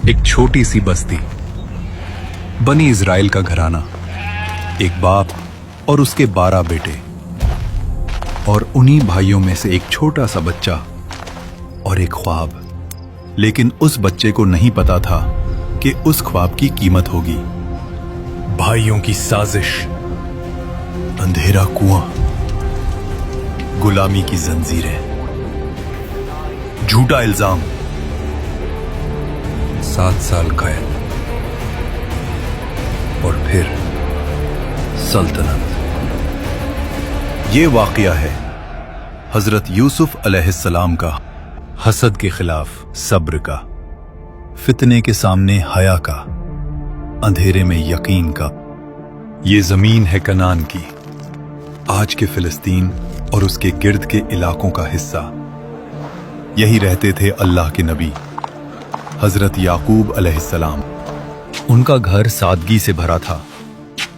एक छोटी सी बस्ती, बनी इजराइल का घराना, एक बाप और उसके 12 बेटे, और उन्हीं भाइयों में से एक छोटा सा बच्चा और एक ख्वाब। लेकिन उस बच्चे को नहीं पता था कि उस ख्वाब की कीमत होगी। भाइयों की साजिश, अंधेरा कुआं, गुलामी की जंजीरें, झूठा इल्जाम, 7 साल कैद, और फिर सल्तनत। ये वाकया है हजरत यूसुफ अलैहिस्सलाम का, हसद के खिलाफ सब्र का, फितने के सामने हया का, अंधेरे में यकीन का। ये जमीन है कनान की, आज के फिलिस्तीन और उसके गिर्द के इलाकों का हिस्सा। यही रहते थे अल्लाह के नबी हजरत याकूब अलैहिस्सलाम। उनका घर सादगी से भरा था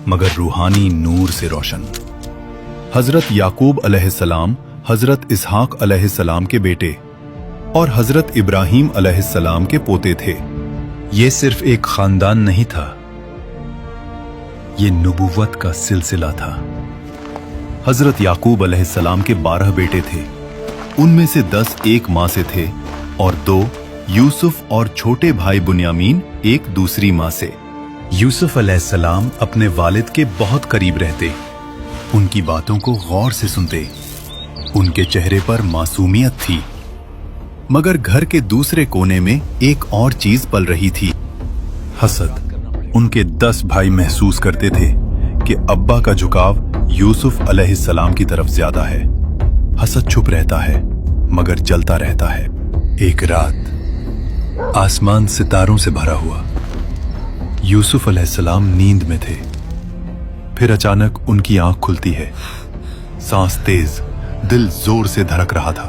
मगर रूहानी नूर से रोशन। हजरत याकूब अलैहिस्सलाम हजरत इसहाक अलैहिस्सलाम के बेटे और हजरत इब्राहीम अलैहिस्सलाम के पोते थे। ये सिर्फ एक खानदान नहीं था, ये नबूवत का सिलसिला था। हजरत याकूब अलैहिस्सलाम के 12 बेटे थे, उनमें से 10 एक मां से थे और 2 यूसुफ और छोटे भाई बुन्यामीन एक दूसरी मां से। यूसुफ अलैहिस्सलाम अपने वालिद के बहुत करीब रहते, उनकी बातों को गौर से सुनते। उनके चेहरे पर मासूमियत थी, मगर घर के दूसरे कोने में एक और चीज पल रही थी, हसद। उनके 10 भाई महसूस करते थे कि अब्बा का झुकाव यूसुफ अलैहिस्सलाम की तरफ ज्यादा है। हसद छुप रहता है मगर जलता रहता है। एक रात आसमान सितारों से भरा हुआ, यूसुफ अलैहिस्सलाम नींद में थे। फिर अचानक उनकी आंख खुलती है, सांस तेज, दिल जोर से धड़क रहा था।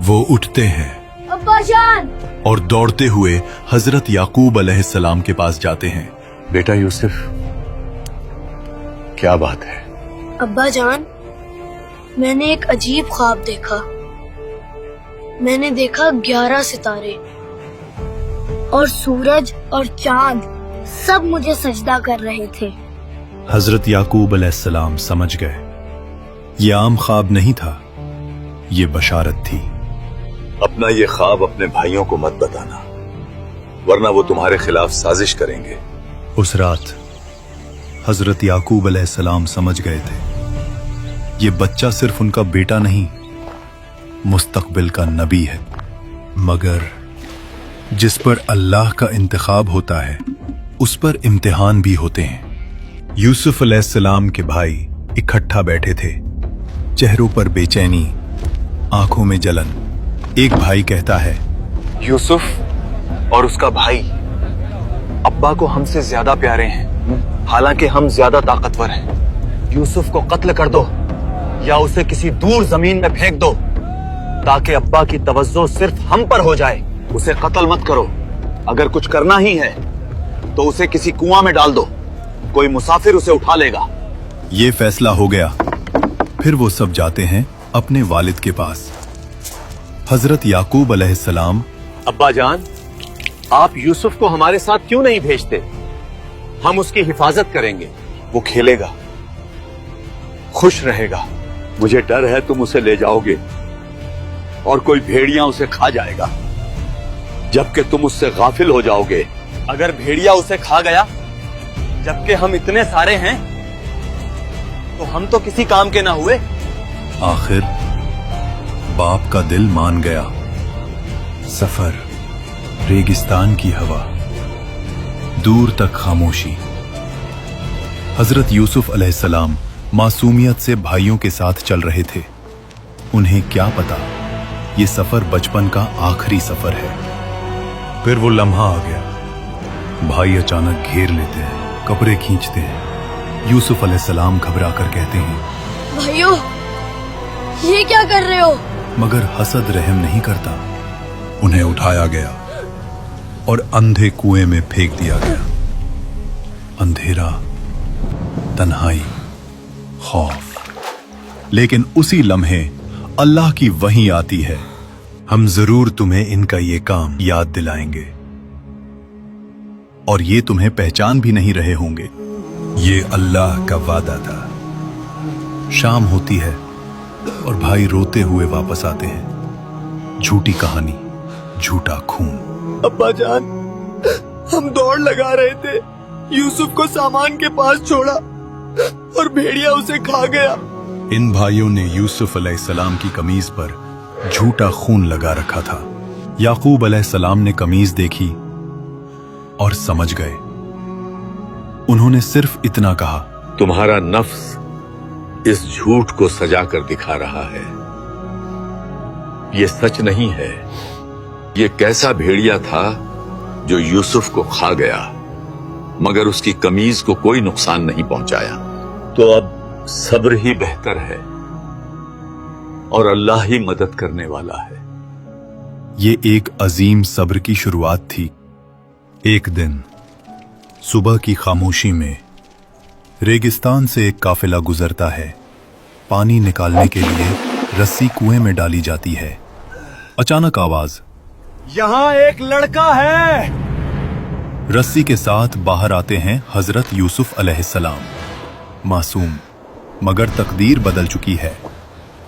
वो उठते हैं अब्बा जान और दौड़ते हुए हजरत याकूब अलैहिस्सलाम के पास जाते हैं। बेटा यूसुफ, क्या बात है? अब्बा जान, मैंने एक अजीब ख्वाब देखा। मैंने देखा 11 सितारे और सूरज और चांद सब मुझे सजदा कर रहे थे। हजरत याकूब अलैहिस्सलाम समझ गए, ये आम ख्वाब नहीं था, ये बशारत थी। अपना ये ख्वाब अपने भाइयों को मत बताना, वरना वो तुम्हारे खिलाफ साजिश करेंगे। उस रात हजरत याकूब अलैहिस्सलाम समझ गए थे, ये बच्चा सिर्फ उनका बेटा नहीं, मुस्तकबिल का नबी है। मगर जिस पर अल्लाह का इंतखाब होता है, उस पर इम्तिहान भी होते हैं। यूसुफ अलैहिस्सलाम के भाई इकट्ठा बैठे थे, चेहरों पर बेचैनी, आंखों में जलन। एक भाई कहता है, यूसुफ और उसका भाई अब्बा को हमसे ज्यादा प्यारे हैं, हालांकि हम ज्यादा ताकतवर हैं। यूसुफ को कत्ल कर दो या उसे किसी दूर जमीन में फेंक दो ताकि अब्बा की तवज्जो सिर्फ हम पर हो जाए। उसे कत्ल मत करो, अगर कुछ करना ही है तो उसे किसी कुआं में डाल दो, कोई मुसाफिर उसे उठा लेगा। ये फैसला हो गया। फिर वो सब जाते हैं अपने वालिद के पास। हजरत याकूब अलैहिस्सलाम, अब्बा जान, आप यूसुफ को हमारे साथ क्यों नहीं भेजते? हम उसकी हिफाजत करेंगे, वो खेलेगा, खुश रहेगा। मुझे डर है तुम उसे ले जाओगे और कोई भेड़िया उसे खा जाएगा, जबकि तुम उससे गाफिल हो जाओगे। अगर भेड़िया उसे खा गया जबकि हम इतने सारे हैं तो हम तो किसी काम के ना हुए। आखिर बाप का दिल मान गया। सफर, रेगिस्तान की हवा, दूर तक खामोशी। हजरत यूसुफ अलैहिस्सलाम मासूमियत से भाइयों के साथ चल रहे थे। उन्हें क्या पता ये सफर बचपन का आखिरी सफर है। फिर वो लम्हा आ गया, भाई अचानक घेर लेते हैं, कपड़े खींचते हैं। यूसुफ अलैहिस्सलाम घबरा कर कहते हैं, भाइयों, ये क्या कर रहे हो? मगर हसद रहम नहीं करता। उन्हें उठाया गया और अंधे कुएं में फेंक दिया गया। अंधेरा, तन्हाई, खौफ। लेकिन उसी लम्हे अल्लाह की वही आती है, हम जरूर तुम्हें इनका ये काम याद दिलाएंगे। और ये तुम्हें पहचान भी नहीं रहे होंगे। ये अल्लाह का वादा था। शाम होती है और भाई रोते हुए वापस आते हैं। झूठी कहानी, झूठा खून। अब्बा जान, हम दौड़ लगा रहे थे, यूसुफ को सामान के पास छोड़ा और भेड़िया उसे खा गया। इन भाइयों ने यूसुफ अलैहिस्सलाम की कमीज पर झूठा खून लगा रखा था। याकूब अलैहिस्सलाम ने कमीज देखी और समझ गए। उन्होंने सिर्फ इतना कहा, तुम्हारा नफ्स इस झूठ को सजा कर दिखा रहा है। ये सच नहीं है। ये कैसा भेड़िया था जो यूसुफ को खा गया, मगर उसकी कमीज को कोई नुकसान नहीं पहुंचाया। तो अब सब्र ही बेहतर है और अल्लाह ही मदद करने वाला है। ये एक अजीम सब्र की शुरुआत थी। एक दिन सुबह की खामोशी में रेगिस्तान से एक काफिला गुजरता है। पानी निकालने के लिए रस्सी कुएं में डाली जाती है। अचानक आवाज, यहाँ एक लड़का है। रस्सी के साथ बाहर आते हैं हजरत यूसुफ अलैहिस्सलाम। मासूम, मगर तकदीर बदल चुकी है।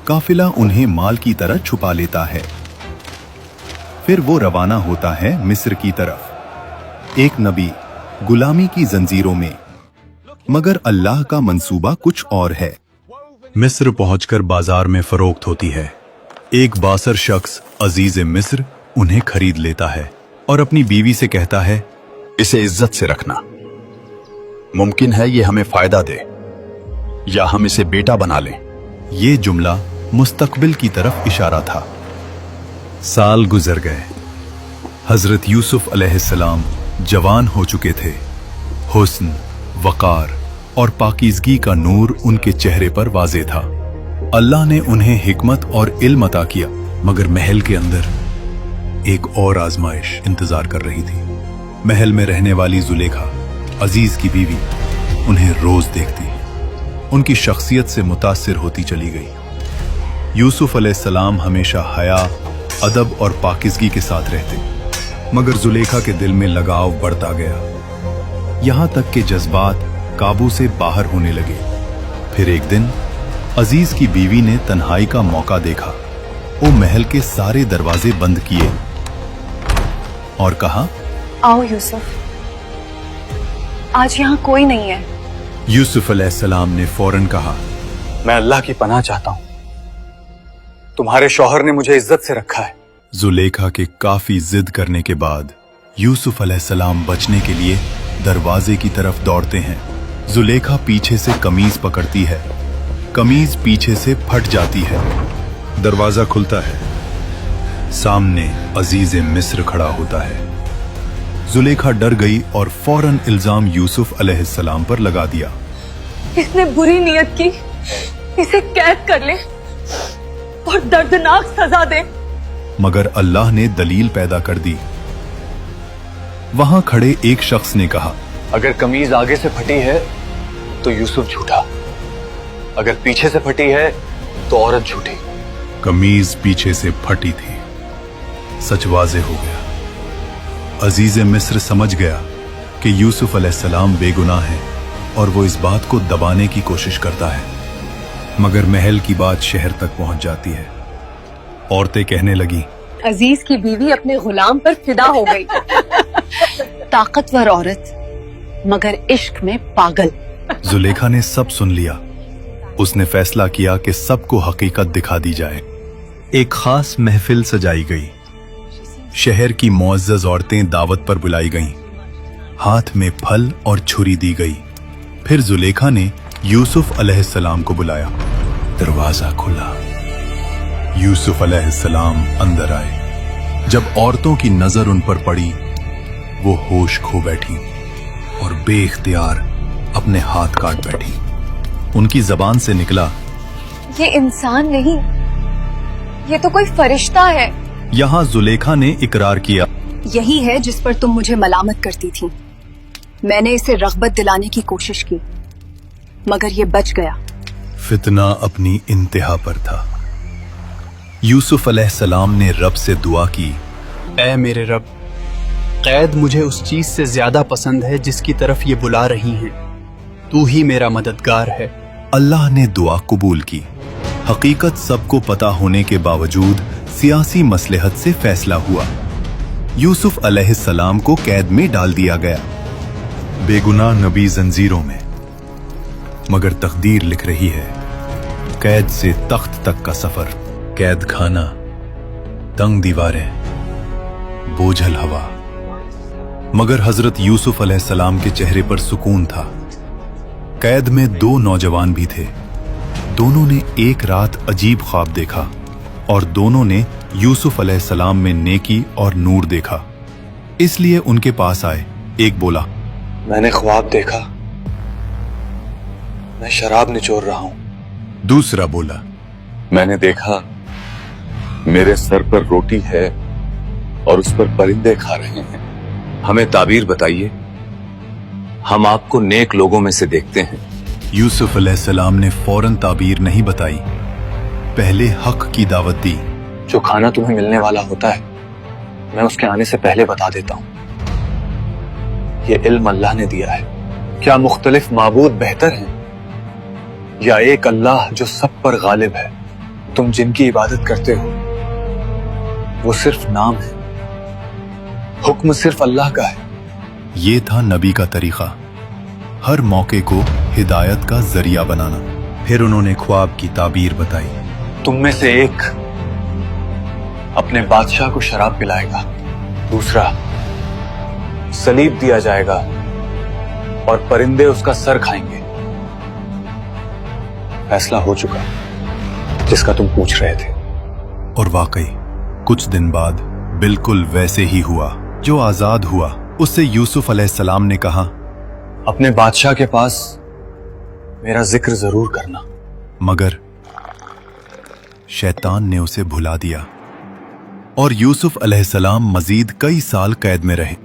काफिला उन्हें माल की तरह छुपा लेता है। फिर वो रवाना होता है मिस्र की तरफ, एक नबी गुलामी की जंजीरों में। मगर अल्लाह का मंसूबा कुछ और है। मिस्र पहुंचकर बाजार में फरोख्त होती है। एक बासर शख्स अजीज मिस्र उन्हें खरीद लेता है और अपनी बीवी से कहता है, इसे इज्जत से रखना। मुमकिन है ये हमें फायदा दे या हम इसे बेटा बना लें। ये जुमला मुस्तकबिल की तरफ इशारा था। साल गुजर गए। हजरत यूसुफ अलैहिस्सलाम जवान हो चुके थे। हुस्न, वकार और पाकीज़गी का नूर उनके चेहरे पर वाज़े था। अल्लाह ने उन्हें हिकमत और इल्म अता किया, मगर महल के अंदर एक और आजमाइश इंतजार कर रही थी। महल में रहने वाली जुलेखा, अजीज की बीवी, उन्हें रोज देखती, उनकी शख्सियत से मुतासिर होती चली गई। यूसुफ अलैहिस्सलाम हमेशा हया, अदब और पाकीज़गी के साथ रहते, मगर जुलेखा के दिल में लगाव बढ़ता गया, यहां तक कि जज्बात काबू से बाहर होने लगे। फिर एक दिन अजीज की बीवी ने तन्हाई का मौका देखा। वो महल के सारे दरवाजे बंद किए और कहा, आओ यूसुफ, आज यहाँ कोई नहीं है। यूसुफ अलैहिस्सलाम ने फौरन कहा, मैं अल्लाह की पनाह चाहता हूँ। तुम्हारे शौहर ने मुझे इज्जत से रखा है। जुलेखा के काफी जिद करने के बाद यूसुफ अलैहिस्सलाम बचने के लिए दरवाजे की तरफ दौड़ते हैं। जुलेखा पीछे से कमीज पकड़ती है। कमीज पीछे से फट जाती है। दरवाजा खुलता है। सामने अजीज मिस्र खड़ा होता है। जुलेखा डर गई और फौरन इल्जाम यूसुफ अलैहिस्सलाम पर लगा दिया। इसने बुरी नियत की, इसे कैद कर ले और दर्दनाक सजा दे। मगर अल्लाह ने दलील पैदा कर दी। वहां खड़े एक शख्स ने कहा, अगर कमीज आगे से फटी है तो यूसुफ झूठा, अगर पीछे से फटी है तो औरत झूठी। कमीज पीछे से फटी थी। सच वाज़े हो गया। अजीज मिस्र समझ गया कि यूसुफ अलैहिस्सलाम बेगुनाह है और वो इस बात को दबाने की कोशिश करता है। मगर महल की बात शहर तक पहुंच जाती है। औरतें कहने लगी, अजीज की बीवी अपने गुलाम पर फिदा हो गई। ताकतवर औरत मगर इश्क में पागल। जुलेखा ने सब सुन लिया। उसने फैसला किया कि सबको हकीकत दिखा दी जाए। एक खास महफिल सजाई गई। शहर की मुअज़्ज़ज़ औरतें दावत पर बुलाई गईं। हाथ में फल और छुरी दी गई। फिर जुलेखा ने यूसुफ अलैहिस्सलाम को बुलाया। दरवाजा खुला। यूसुफ अलैहिस्सलाम अंदर आए। जब औरतों की नजर उन पर पड़ी, वो होश खो बैठी और बेइख्तियार अपने हाथ काट बैठी। उनकी जबान से निकला, ये इंसान नहीं, ये तो कोई फरिश्ता है। यहां जुलेखा ने इकरार किया, यही है जिस पर तुम मुझे मलामत करती थी। मैंने इसे रग़बत दिलाने की कोशिश की, मगर ये बच गया। फितना अपनी इंतहा पर था। यूसुफ अलैहिस्सलाम ने रब से दुआ की, ऐ मेरे रब, قید مجھے اس چیز سے زیادہ پسند ہے جس کی طرف یہ بلا رہی ہیں. تو ہی میرا مددگار ہے. اللہ نے دعا قبول کی. حقیقت سب کو پتا ہونے کے باوجود سیاسی مصلحت سے فیصلہ ہوا. یوسف علیہ السلام کو قید میں ڈال دیا گیا. بے گناہ نبی زنجیروں میں، مگر تقدیر لکھ رہی ہے قید سے تخت تک کا سفر. قید خانہ، تنگ دیواریں، بوجھل ہوا، مگر حضرت یوسف علیہ السلام کے چہرے پر سکون تھا. قید میں 2 نوجوان بھی تھے. دونوں نے ایک رات عجیب خواب دیکھا اور دونوں نے یوسف علیہ السلام میں نیکی اور نور دیکھا، اس لیے ان کے پاس آئے. ایک بولا، میں نے خواب دیکھا، میں شراب نچوڑ رہا ہوں. دوسرا بولا، میں نے دیکھا میرے سر پر روٹی ہے اور اس پر پرندے کھا رہے ہیں. ہمیں تعبیر بتائیے، ہم آپ کو نیک لوگوں میں سے دیکھتے ہیں. یوسف علیہ السلام نے فوراً تعبیر نہیں بتائی، پہلے حق کی دعوت دی. جو کھانا تمہیں ملنے والا ہوتا ہے میں اس کے آنے سے پہلے بتا دیتا ہوں. یہ علم اللہ نے دیا ہے. کیا مختلف معبود بہتر ہیں یا ایک اللہ جو سب پر غالب ہے؟ تم جن کی عبادت کرتے ہو وہ صرف نام ہے، حکم صرف اللہ کا ہے. یہ تھا نبی کا طریقہ، ہر موقع کو ہدایت کا ذریعہ بنانا. پھر انہوں نے خواب کی تعبیر بتائی. تم میں سے ایک اپنے بادشاہ کو شراب پلائے گا، دوسرا صلیب دیا جائے گا اور پرندے اس کا سر کھائیں گے. فیصلہ ہو چکا جس کا تم پوچھ رہے تھے. اور واقعی کچھ دن بعد بالکل ویسے ہی ہوا. جو آزاد ہوا اس سے یوسف علیہ السلام نے کہا، اپنے بادشاہ کے پاس میرا ذکر ضرور کرنا. مگر شیطان نے اسے بھلا دیا اور یوسف علیہ السلام مزید کئی سال قید میں رہے.